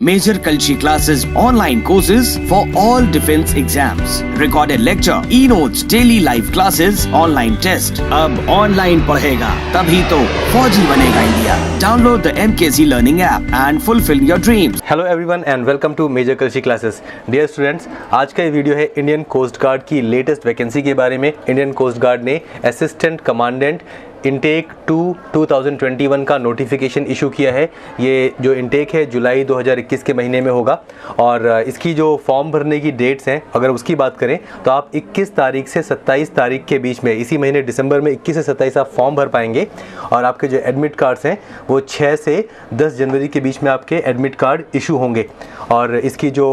Major Kalshi classes, online courses for all defense exams, recorded lecture, e-notes, daily live classes, online test. अब online पढ़ेगा तभी तो फौजी बनेगा India. Download the MKC Learning app and fulfill your dreams. Hello everyone and welcome to Major Kalshi classes. Dear students, आज का ये video है इंडियन कोस्ट गार्ड की लेटेस्ट वैकेंसी के बारे में. इंडियन कोस्ट गार्ड ने असिस्टेंट कमांडेंट इंटेक 2021 का नोटिफिकेशन इशू किया है. ये जो इंटेक है जुलाई 2021 के महीने में होगा और इसकी जो फॉर्म भरने की डेट्स हैं अगर उसकी बात करें तो आप 21 तारीख से 27 तारीख के बीच में, इसी महीने दिसंबर में 21 से 27 आप फॉर्म भर पाएंगे. और आपके जो एडमिट कार्ड्स हैं वो 6 से 10 जनवरी के बीच में आपके एडमिट कार्ड इशू होंगे. और इसकी जो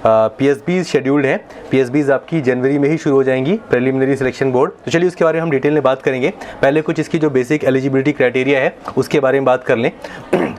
PSBs शेड्यूल्ड हैं, PSBs आपकी जनवरी में ही शुरू हो जाएंगी, प्रिलिमिनरी सिलेक्शन बोर्ड. तो चलिए उसके बारे में हम डिटेल में बात करेंगे. पहले कुछ इसकी जो बेसिक एलिजिबिलिटी क्राइटेरिया है उसके बारे में बात कर लें.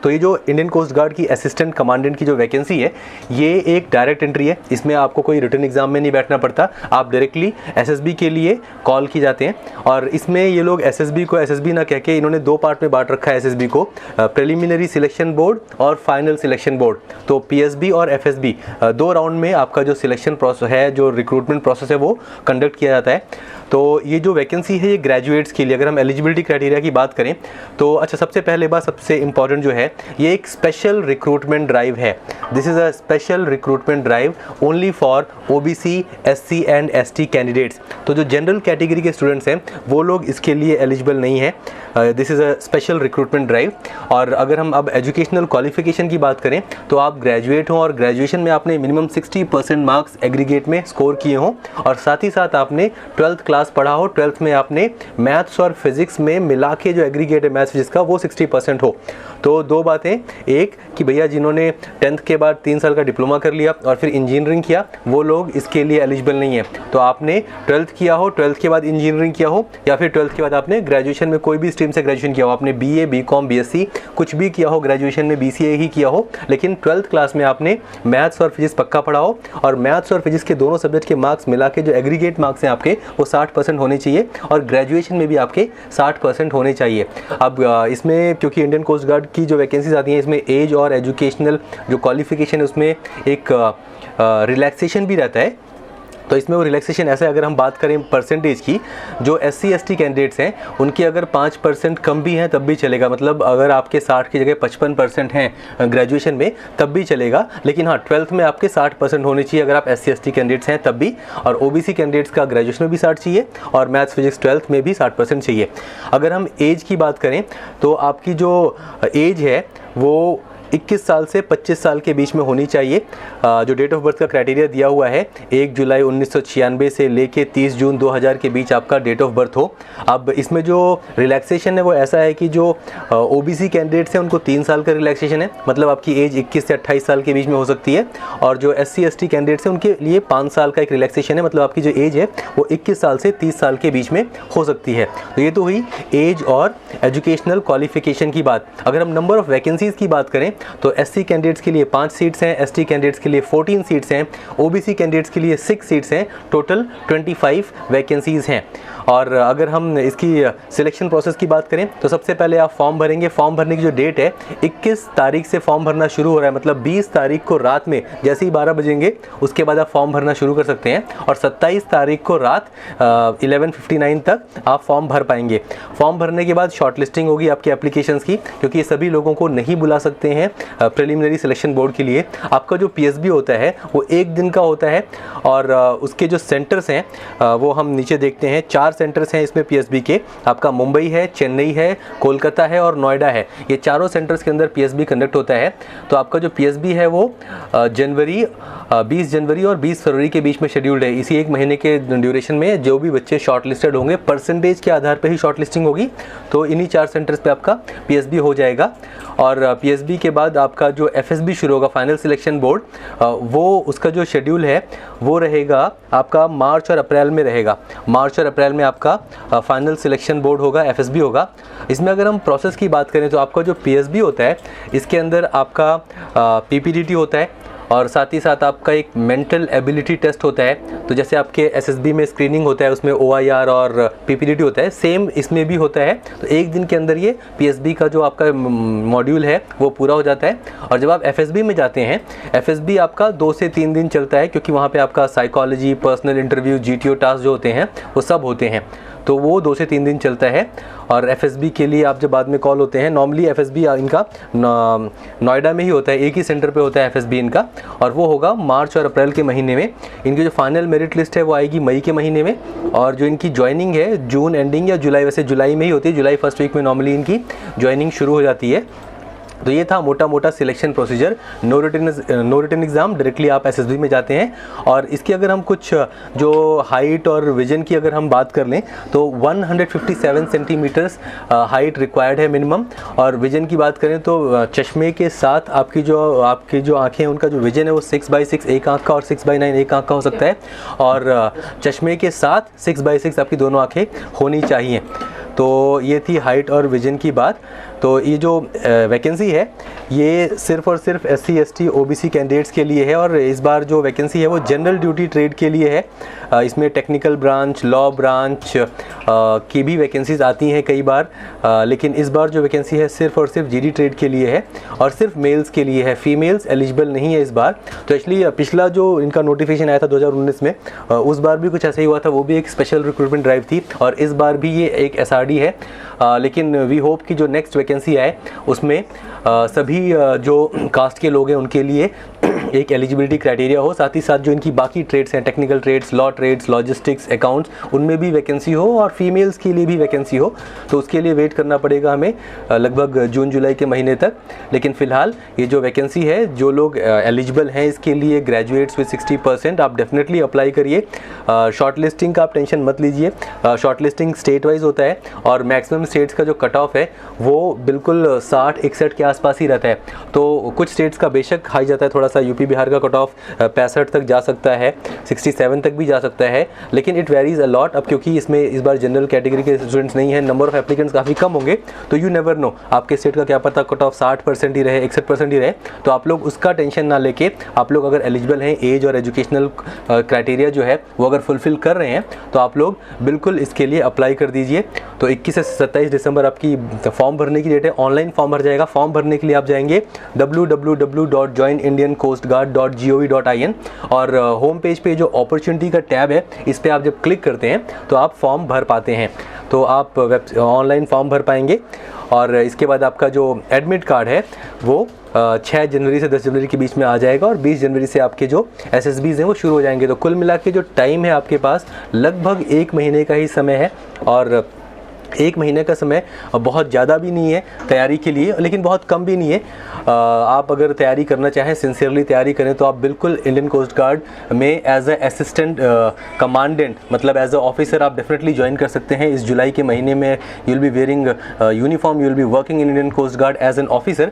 तो ये जो इंडियन कोस्ट गार्ड की असिस्टेंट कमांडेंट की जो वैकेंसी है ये एक डायरेक्ट एंट्री है. इसमें आपको कोई रिटन एग्जाम में नहीं बैठना पड़ता, आप डायरेक्टली SSB के लिए कॉल की जाते हैं. और इसमें ये लोग SSB को SSB ना कह के इन्होंने दो पार्ट में बांट रखा है SSB को, प्रिलिमिनरी सिलेक्शन बोर्ड और फाइनल सिलेक्शन बोर्ड. तो PSB और FSB दो राउंड में आपका जो सिलेक्शन प्रोसेस है, जो रिक्रूटमेंट प्रोसेस है वो कंडक्ट किया जाता है. तो ये जो वैकेंसी है ये ग्रेजुएट्स के लिए. अगर हम एलिजिबिलिटी क्राइटेरिया की बात करें तो अच्छा, सबसे पहले बात, सबसे इंपॉर्टेंट जो है, ये एक स्पेशल रिक्रूटमेंट ड्राइव है. This is a special recruitment drive only for OBC, SC and ST candidates. तो जो जनरल कैटेगरी के स्टूडेंट्स हैं वो लोग इसके लिए एलिजिबल नहीं है. This is a special recruitment drive. और अगर हम अब एजुकेशनल क्वालिफिकेशन की बात करें तो आप ग्रेजुएट हों और ग्रेजुएशन में आपने मिनिमम 60% मार्क्स एग्रीगेट में स्कोर किए हों और साथ ही साथ आपने 12th क्लास पढ़ा हो, 12th में आपने मैथ्स और फिजिक्स में मिला के जो एग्रीगेट है मैथ्स फिजिक्स का वो 60% हो. तो दो बातें, एक कि भैया जिन्होंने 10th के बाद 3 साल का डिप्लोमा कर लिया और फिर इंजीनियरिंग किया वो लोग इसके लिए एलिजिबल नहीं है. तो आपने 12th किया हो, 12th के बाद इंजीनियरिंग किया हो या फिर 12th के बाद आपने ग्रेजुएशन में कोई भी स्ट्रीम से ग्रेजुएशन किया हो, आपने BA, BCom, BSc कुछ भी किया हो, ग्रेजुएशन में BCA ही किया हो, लेकिन 12th क्लास में आपने मैथ्स और फिजिक्स पक्का पढ़ा हो और मैथ्स और फिजिक्स के दोनों सब्जेक्ट के मार्क्स मिला के जो एग्रीगेट मार्क्स हैं आपके वो 60% होने चाहिए और ग्रेजुएशन में भी आपके 60% होने चाहिए. अब इसमें क्योंकि इंडियन कोस्ट गार्ड की जो वैकेंसीज आती हैं इसमें एज और एजुकेशनल जो क्वालिफिकेशन है उसमें एक रिलैक्सेशन भी रहता है. तो इसमें वो रिलैक्सेशन ऐसा है, अगर हम बात करें परसेंटेज की, जो SC ST कैंडिडेट्स हैं उनके अगर 5% कम भी हैं तब भी चलेगा. मतलब अगर आपके 60 की जगह 55% हैं ग्रेजुएशन में तब भी चलेगा, लेकिन हाँ 12th में आपके 60% होने चाहिए अगर आप SC ST कैंडिडेट्स हैं तब भी. और OBC कैंडिडेट्स का ग्रेजुएशन में भी 60 चाहिए और मैथ्स फिजिक्स 12th में भी 60% चाहिए. अगर हम एज की बात करें तो आपकी जो एज है वो 21 साल से 25 साल के बीच में होनी चाहिए. जो डेट ऑफ बर्थ का क्राइटेरिया दिया हुआ है 1 जुलाई 1996 से लेके 30 जून 2000 के बीच आपका डेट ऑफ बर्थ हो. अब इसमें जो रिलैक्सेशन है वो ऐसा है कि जो OBC कैंडिडेट्स हैं उनको 3 साल का रिलैक्सेशन है, मतलब आपकी एज 21 से 28 साल के बीच में हो सकती है. और जो SC ST कैंडिडेट्स हैं उनके लिए 5 साल का एक रिलैक्सेशन है, मतलब आपकी जो एज है वो 21 साल से 30 साल के बीच में हो सकती है. तो ये तो हुई एज और एजुकेशनल क्वालिफिकेशन की बात. अगर हम नंबर ऑफ वैकेंसीज़ की बात करें तो SC कैंडिडेट्स के लिए 5 सीट्स हैं, ST कैंडिडेट्स के लिए 14 सीट्स हैं, OBC कैंडिडेट्स के लिए 6 सीट्स हैं. टोटल 25 वैकेंसीज़ हैं. और अगर हम इसकी सिलेक्शन प्रोसेस की बात करें तो सबसे पहले आप फॉर्म भरेंगे. फॉर्म भरने की जो डेट है 21 तारीख से फॉर्म भरना शुरू हो रहा है, मतलब 20 तारीख को रात में जैसे ही 12 बजेंगे उसके बाद आप फॉर्म भरना शुरू कर सकते हैं और 27 तारीख को रात 11:59 तक आप फॉर्म भर पाएंगे. फॉर्म भरने के बाद शॉर्ट लिस्टिंग होगी आपके एप्लीकेशंस की, क्योंकि ये सभी लोगों को नहीं बुला सकते हैं प्रिलिमिनरी सिलेक्शन बोर्ड के लिए. आपका जो PSB होता है वो 1 दिन का होता है और उसके जो सेंटर्स हैं वो हम नीचे देखते हैं. 4 सेंटर्स हैं इसमें PSB के. आपका मुंबई है, चेन्नई है, कोलकाता है और नोएडा है. ये चारों सेंटर्स के अंदर PSB कंडक्ट होता है. तो आपका जो PSB है वो 20 जनवरी और 20 फरवरी के बीच में शेड्यूल्ड है. इसी एक महीने के ड्यूरेशन में जो भी बच्चे शॉर्ट लिस्टेड होंगे परसेंटेज के आधार पर ही शॉर्ट लिस्टिंग होगी. तो इन्हीं 4 सेंटर्स पे आपका PSB हो जाएगा. और PSB के बाद आपका जो FSB शुरू होगा, फाइनल सिलेक्शन बोर्ड, वो उसका जो शेड्यूल है वो रहेगा आपका मार्च और अप्रैल में रहेगा. मार्च और अप्रैल में आपका फाइनल सिलेक्शन बोर्ड होगा, FSB होगा. इसमें अगर हम प्रोसेस की बात करें तो आपका जो PSB होता है इसके अंदर आपका PPDT होता है और साथ ही साथ आपका एक मेंटल एबिलिटी टेस्ट होता है। तो जैसे आपके एसएसबी में स्क्रीनिंग होता है, उसमें OIR और PPDT होता है, सेम इसमें भी होता है। तो एक दिन के अंदर ये PSB का जो आपका मॉड्यूल है वो पूरा हो जाता है। और जब आप FSB में जाते हैं, FSB आपका 2 से 3 दिन चलता है, क्योंकि वहाँ पे आपका psychology, personal interview, GTO task जो होते हैं वो सब होते हैं। तो वो 2 से 3 दिन चलता है। और FSB के लिए आप जब बाद में कॉल होते हैं, नॉर्मली FSB इनका नोएडा में ही होता है, एक ही सेंटर पे होता है FSB इनका, और वो होगा मार्च और अप्रैल के महीने में। इनकी जो फाइनल मेरिट लिस्ट है वो आएगी मई के महीने में, और जो इनकी ज्वाइनिंग है जून एंडिंग या जुलाई, वैसे जुलाई में ही होती है, जुलाई फर्स्ट वीक में नॉर्मली इनकी ज्वाइनिंग शुरू हो जाती है। तो ये था मोटा मोटा selection procedure. No written exam, directly आप SSB में जाते हैं। और इसकी अगर हम कुछ जो हाइट और विजन की अगर हम बात कर लें तो 157 सेंटीमीटर्स हाइट रिक्वायर्ड है मिनिमम। और विजन की बात करें तो चश्मे के साथ आपकी जो आँखें हैं उनका जो विजन है वो 6/6 एक आँख का और 6/9 एक आँख का हो सकता है। और चश्मे के साथ 6/6 आपकी दोनों आँखें होनी चाहिए। तो ये थी हाइट और विजन की बात। तो ये जो वैकेंसी है ये सिर्फ़ और सिर्फ SC ST OBC कैंडिडेट्स के लिए है। और इस बार जो वैकेंसी है वो जनरल ड्यूटी ट्रेड के लिए है। इसमें टेक्निकल ब्रांच, लॉ ब्रांच की भी वैकेंसीज़ आती हैं कई बार, लेकिन इस बार जो वैकेंसी है सिर्फ़ और सिर्फ GD ट्रेड के लिए है और सिर्फ मेल्स के लिए है। फीमेल्स एलिजिबल नहीं है इस बार। तो एक्चुअली पिछला जो इनका नोटिफिकेशन आया था 2019 में, उस बार भी कुछ ऐसा ही हुआ था, वो भी एक स्पेशल रिक्रूटमेंट ड्राइव थी। और इस बार भी ये एक SRD है। लेकिन वी होप कि जो नेक्स्ट वैकेंसी आए उसमें सभी जो कास्ट के लोग हैं उनके लिए एक एलिजिबिलिटी क्राइटेरिया हो। साथ ही साथ जो इनकी बाकी ट्रेड्स हैं, technical trades, law trades, logistics, accounts, उनमें भी वैकेंसी हो और फीमेल्स के लिए भी वैकेंसी हो। तो उसके लिए वेट करना पड़ेगा हमें लगभग जून जुलाई के महीने तक। लेकिन फ़िलहाल ये जो वैकेंसी है, जो लोग एलिजिबल हैं इसके लिए, ग्रेजुएट्स विद 60%, आप डेफिनेटली अप्लाई करिए। शॉर्ट लिस्टिंग का आप टेंशन मत लीजिए। शॉर्ट लिस्टिंग स्टेट वाइज होता है और मैक्सिमम स्टेट्स का जो कट ऑफ है वो बिल्कुल 60-61 के आसपास ही रहता है। तो कुछ स्टेट्स का बेशक हाई जाता है थोड़ा सा, यूपी बिहार का कट ऑफ 65 तक जा सकता है, 67 तक भी जा सकता है, लेकिन इट वेरीज अ लॉट। अब क्योंकि इसमें इस बार जनरल कैटेगरी के स्टूडेंट्स नहीं है, नंबर ऑफ एप्लीकेंट्स काफ़ी कम होंगे, तो यू नेवर नो, आपके स्टेट का क्या पता कट ऑफ 60% ही रहे, 61% ही रहे। तो आप लोग उसका टेंशन ना लेके, आप लोग अगर एलिजिबल हैं, एज और एजुकेशनल क्राइटेरिया जो है वो अगर फुलफिल कर रहे हैं, तो आप लोग बिल्कुल इसके लिए अप्लाई कर दीजिए। तो 21 से 27 दिसंबर आपकी फॉर्म भरने की डेट है। ऑनलाइन फॉर्म भर जाएगा। फॉर्म भरने के लिए आप जाएंगे www.joinindiancoastguard.gov.in और होम पेज पे जो अपॉर्चुनिटी का टैब है, इस पे आप जब क्लिक करते हैं तो आप फॉर्म भर पाते हैं। तो आप ऑनलाइन फॉर्म भर पाएंगे। और इसके बाद आपका जो एडमिट कार्ड है वो 6 जनवरी से 10 जनवरी के बीच में आ जाएगा और 20 जनवरी से आपके जो SSBs हैं वो शुरू हो जाएंगे। तो कुल मिला के जो टाइम है आपके पास लगभग 1 महीने का ही समय है। और 1 महीने का समय बहुत ज़्यादा भी नहीं है तैयारी के लिए, लेकिन बहुत कम भी नहीं है। आप अगर तैयारी करना चाहें, सिंसियरली तैयारी करें, तो आप बिल्कुल इंडियन कोस्ट गार्ड में एज अ असिस्टेंट कमांडेंट, मतलब एज अ ऑफिसर आप डेफिनेटली ज्वाइन कर सकते हैं। इस जुलाई के महीने में you will be wearing uniform, you will be working in Indian coast guard as an officer.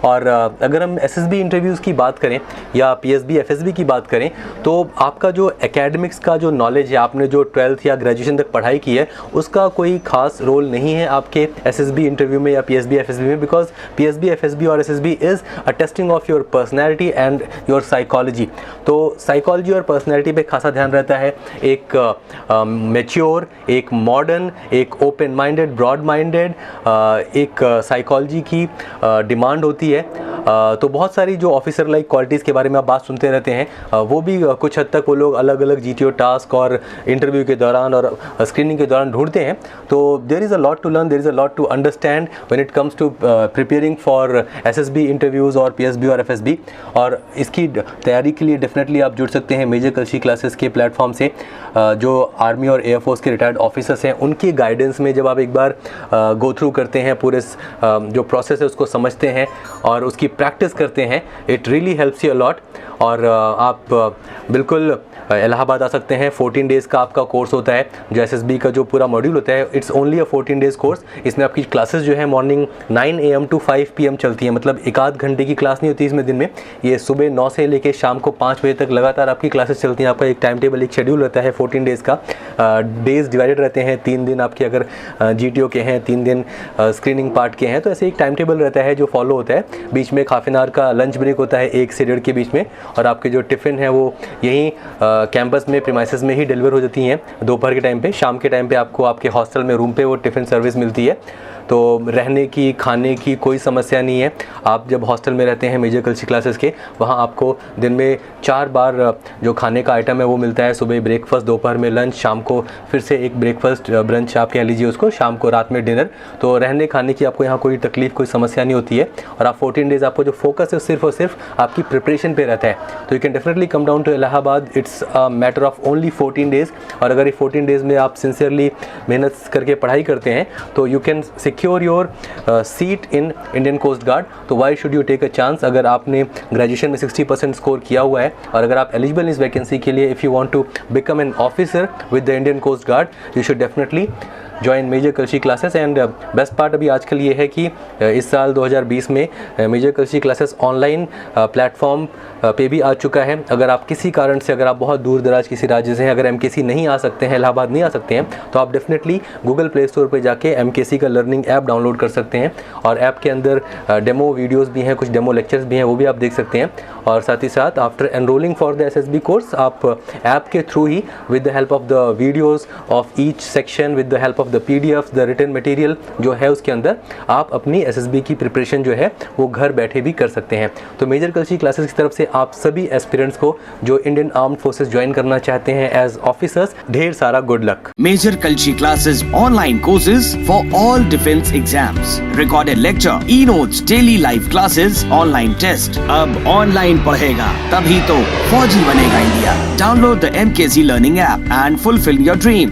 और अगर हम SSB इंटरव्यूज़ की बात करें या PSB FSB की बात करें, तो आपका जो एकेडमिक्स का जो नॉलेज है, आपने जो 12th या ग्रेजुएशन तक पढ़ाई की है, उसका कोई खास रोल नहीं है आपके SSB इंटरव्यू में या PSB FSB में, बिकॉज PSB FSB और SSB is a testing of your personality and your psychology. तो साइकोलॉजी और पर्सनैलिटी पे खासा ध्यान रहता है। एक मैच्योर, एक मॉडर्न, एक ओपन माइंडेड, ब्रॉड माइंडेड एक साइकोलॉजी की डिमांड होती है। तो बहुत सारी जो ऑफिसर लाइक क्वालिटीज़ के बारे में आप बात सुनते रहते हैं, वो भी कुछ हद तक वो लोग अलग अलग GTO टास्क और इंटरव्यू के दौरान और स्क्रीनिंग के दौरान ढूंढते हैं। तो there is a lot to learn, there is a lot to understand when it comes to preparing for SSB interviews और PSB और FSB। और इसकी तैयारी के लिए डेफिनेटली आप जुड़ सकते हैं मेजर कल्सी क्लासेस के प्लेटफॉर्म से। जो आर्मी और एयरफोर्स के रिटायर्ड ऑफिसर्स हैं, उनकी गाइडेंस में जब आप एक बार गो थ्रू करते हैं, पूरे जो प्रोसेस है उसको समझते हैं और उसकी प्रैक्टिस करते हैं, it really helps you a lot. और आप बिल्कुल इलाहाबाद आ सकते हैं। 14 डेज़ का आपका कोर्स होता है, जो एसएसबी का जो पूरा मॉड्यूल होता है, it's only a 14 days course. इसमें आपकी क्लासेस जो है मॉर्निंग 9 AM to 5 PM चलती है, मतलब एक आध घंटे की क्लास नहीं होती इसमें दिन में। ये सुबह 9 से लेके शाम को 5 बजे तक लगातार आपकी क्लासेस चलती हैं। आपका एक टाइम टेबल, एक शेड्यूल रहता है 14 डेज़ का। डेज़ डिवाइडेड रहते हैं, 3 दिन आपके अगर GTO के हैं, 3 दिन स्क्रीनिंग पार्ट के हैं, तो ऐसे एक टाइम टेबल रहता है जो फॉलो होता है। बीच में हाफ एन आवर का लंच ब्रेक होता है 1 से 1.5 के बीच में, और आपके जो टिफ़िन है वो यहीं कैंपस में, प्रीमाइसेस में ही डिलीवर हो जाती हैं दोपहर के टाइम पे। शाम के टाइम पे आपको आपके हॉस्टल में रूम पे वो टिफ़िन सर्विस मिलती है, तो रहने की, खाने की कोई समस्या नहीं है। आप जब हॉस्टल में रहते हैं मेजर कल्चरल क्लासेस के, वहाँ आपको दिन में 4 बार जो खाने का आइटम है वो मिलता है। सुबह ब्रेकफास्ट, दोपहर में लंच, शाम को फिर से एक ब्रेकफास्ट ब्रंच आप कह लीजिए उसको, शाम को रात में डिनर। तो रहने खाने की आपको यहाँ कोई तकलीफ, कोई समस्या नहीं होती है। और आप 14 डेज़ आपको जो फोकस है सिर्फ और सिर्फ आपकी प्रिपरेशन पे रहता है। तो you can definitely come down to Allahabad. It's a matter of only 14 days. और अगर ये 14 डेज़ में आप सिंसियरली मेहनत करके पढ़ाई करते हैं तो you can secure your seat in Indian coast Guard. तो why should you take a chance? अगर आपने ग्रेजुएशन में 60% स्कोर किया हुआ है और अगर आप एलिजिबल इस वैकेंसी के लिए, if you want to become an officer with the Indian coast guard, you should definitely join major cultural classes. And best part अभी आजकल ये है कि इस साल 2020 में major cultural classes online platform पे भी आ चुका है। अगर आप किसी कारण से, अगर आप बहुत दूर दराज किसी राज्य से हैं, अगर MKC नहीं आ सकते हैं, इलाहाबाद नहीं आ सकते हैं, तो आप डेफिनेटली गूगल प्ले स्टोर पर जाके MKC का लर्निंग ऐप डाउनलोड कर सकते हैं। और ऐप के अंदर डेमो वीडियोज़ भी हैं, कुछ डेमो लेक्चर्स भी हैं, वो भी आप देख सकते हैं। और साथ ही साथ after enrolling for the SSB course, आप ऐप के थ्रू ही with the help of the videos of each section, with the help of the PDF, the written material जो है उसके अंदर, आप अपनी SSB की प्रिपरेशन जो है वो घर बैठे भी कर सकते हैं। तो मेजर कल्चरल क्लासेस की तरफ से आप सभी एस्पिरेंट्स को जो इंडियन आर्म्ड फोर्सेस ज्वाइन करना चाहते हैं एज ऑफिसर्स, ढेर सारा good luck. Major Culture Classes online courses for all defense exams. Recorded lecture, e-notes, daily live classes, online test. अब ऑनलाइन पढ़ेगा तभी तो फौजी बनेगा India. Download the MKC Learning app and fulfill your dream.